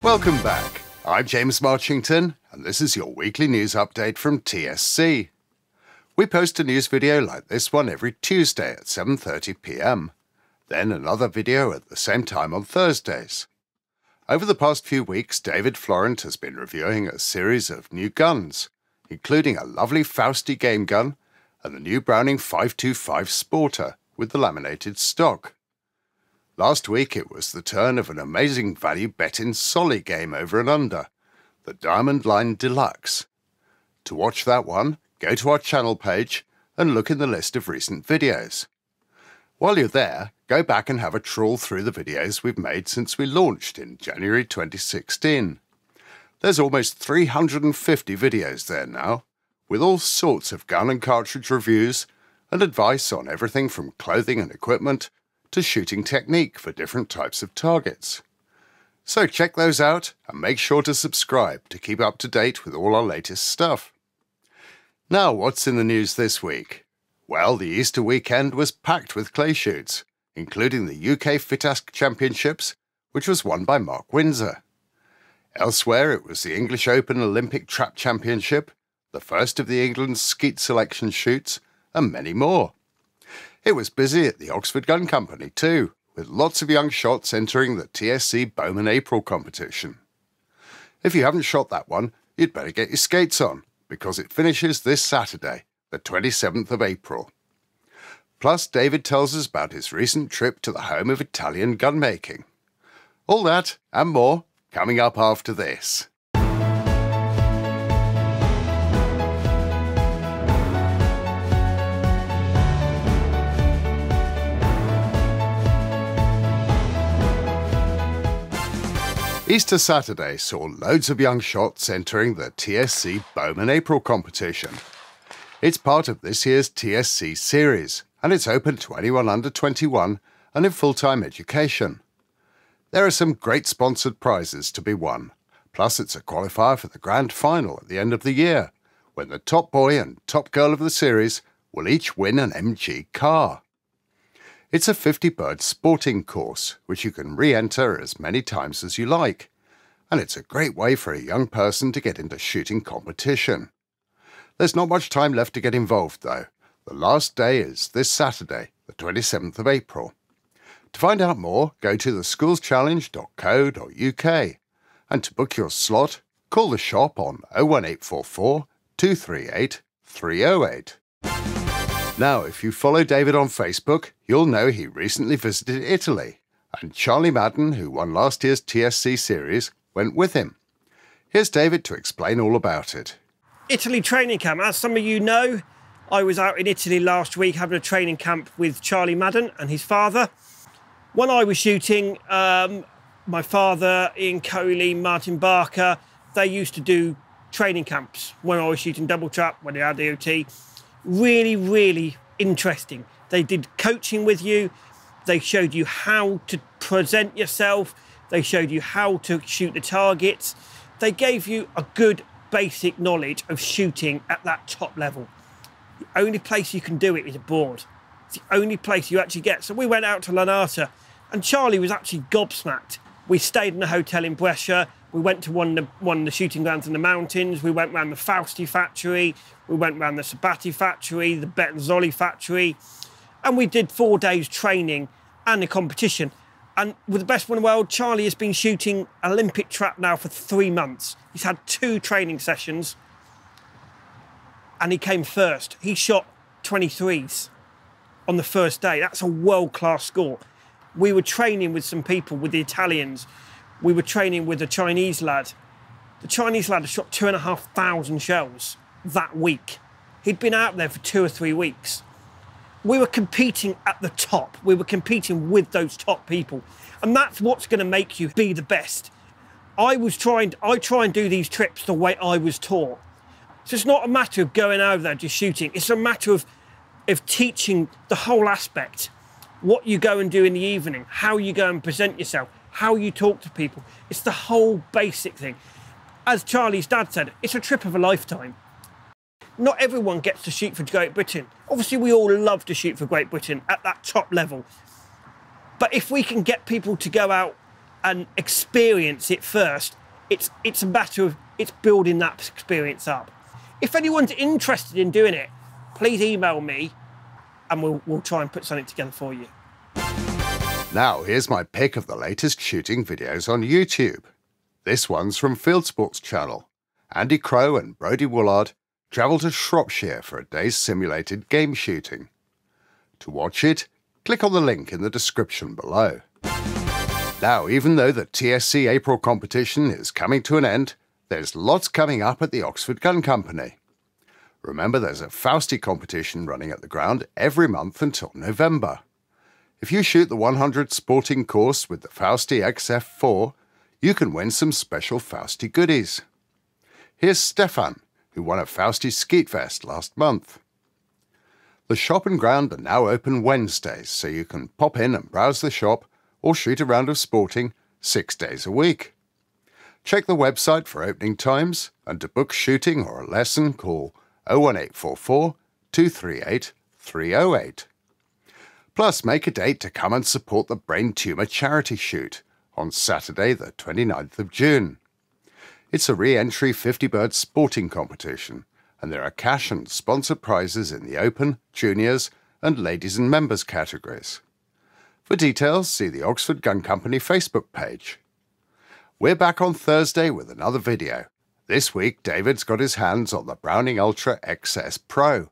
Welcome back. I'm James Marchington, and this is your weekly news update from TSC. We post a news video like this one every Tuesday at 7:30 p.m. Then another video at the same time on Thursdays. Over the past few weeks, David Florent has been reviewing a series of new guns, including a lovely Fausty game gun and the new Browning 525 Sporter with the laminated stock. Last week it was the turn of an amazing value bet-in Solly game over and under, the Diamond Line Deluxe. To watch that one, go to our channel page and look in the list of recent videos. While you're there, go back and have a trawl through the videos we've made since we launched in January 2016. There's almost 350 videos there now, with all sorts of gun and cartridge reviews and advice on everything from clothing and equipment to shooting technique for different types of targets. So check those out and make sure to subscribe to keep up to date with all our latest stuff. Now, what's in the news this week? Well, the Easter weekend was packed with clay shoots, including the UK FitAsk Championships, which was won by Mark Windsor. Elsewhere, it was the English Open Olympic Trap Championship, the first of the England Skeet Selection Shoots, and many more. It was busy at the Oxford Gun Company too, with lots of young shots entering the TSC Bowman April Competition. If you haven't shot that one, you'd better get your skates on, because it finishes this Saturday, the 27th of April. Plus, David tells us about his recent trip to the home of Italian gun making. All that and more coming up after this. Easter Saturday saw loads of young shots entering the TSC Bowman April Competition. It's part of this year's TSC series, and it's open to anyone under 21 and in full-time education. There are some great sponsored prizes to be won, plus it's a qualifier for the grand final at the end of the year, when the top boy and top girl of the series will each win an MG car. It's a 50-bird sporting course, which you can re-enter as many times as you like, and it's a great way for a young person to get into shooting competition. There's not much time left to get involved, though. The last day is this Saturday, the 27th of April. To find out more, go to theskoolschallenge.co.uk, and to book your slot, call the shop on 01844 238 308. Now, if you follow David on Facebook, you'll know he recently visited Italy, and Charlie Madden, who won last year's TSC series, went with him. Here's David to explain all about it. Italy training camp. As some of you know, I was out in Italy last week having a training camp with Charlie Madden and his father. When I was shooting, my father, Ian Coley, Martin Barker, they used to do training camps when I was shooting double trap, when they had DOT. Really, really interesting. They did coaching with you. They showed you how to present yourself. They showed you how to shoot the targets. They gave you a good basic knowledge of shooting at that top level. The only place you can do it is abroad. It's the only place you actually get. So we went out to Lanata, and Charlie was actually gobsmacked. We stayed in a hotel in Brescia. We went to one of the shooting grounds in the mountains. We went around the Fausty factory. We went around the Sabatti factory, the Betenzoli factory. And we did 4 days training and a competition. And with the best one in the world, Charlie has been shooting Olympic trap now for 3 months. He's had 2 training sessions and he came first. He shot 23s on the first day. That's a world-class score. We were training with some people, with the Italians. We were training with a Chinese lad. The Chinese lad had shot 2,500 shells that week. He'd been out there for 2 or 3 weeks. We were competing at the top. We were competing with those top people. And that's what's going to make you be the best. I try and do these trips the way I was taught. So it's not a matter of going over there just shooting. It's a matter of teaching the whole aspect. What you go and do in the evening, how you go and present yourself, how you talk to people. It's the whole basic thing. As Charlie's dad said, it's a trip of a lifetime. Not everyone gets to shoot for Great Britain. Obviously, we all love to shoot for Great Britain at that top level. But if we can get people to go out and experience it first. It's a matter of building that experience up. If anyone's interested in doing it, please email me and we'll try and put something together for you. Now here's my pick of the latest shooting videos on YouTube. This one's from Field Sports channel. Andy Crow and Brodie Woolard travel to Shropshire for a day's simulated game shooting. To watch it, click on the link in the description below. Now, even though the TSC April competition is coming to an end, there's lots coming up at the Oxford Gun Company. Remember, there's a Fausti competition running at the ground every month until November. If you shoot the 100 sporting course with the Fausti XF4, you can win some special Fausti goodies. Here's Stefan, who won a Fausti skeet vest last month. The shop and ground are now open Wednesdays, so you can pop in and browse the shop or shoot a round of sporting 6 days a week. Check the website for opening times, and to book shooting or a lesson, call 01844 238 308. Plus, make a date to come and support the Brain Tumour Charity Shoot on Saturday the 29th of June. It's a re-entry 50-bird sporting competition, and there are cash and sponsored prizes in the Open, Juniors and Ladies and Members categories. For details, see the Oxford Gun Company Facebook page. We're back on Thursday with another video. This week, David's got his hands on the Browning Ultra XS Pro,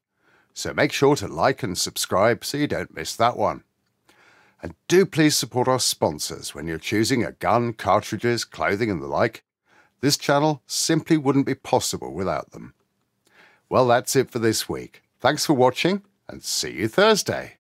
so make sure to like and subscribe so you don't miss that one. And do please support our sponsors when you're choosing a gun, cartridges, clothing and the like. This channel simply wouldn't be possible without them. Well, that's it for this week. Thanks for watching and see you Thursday.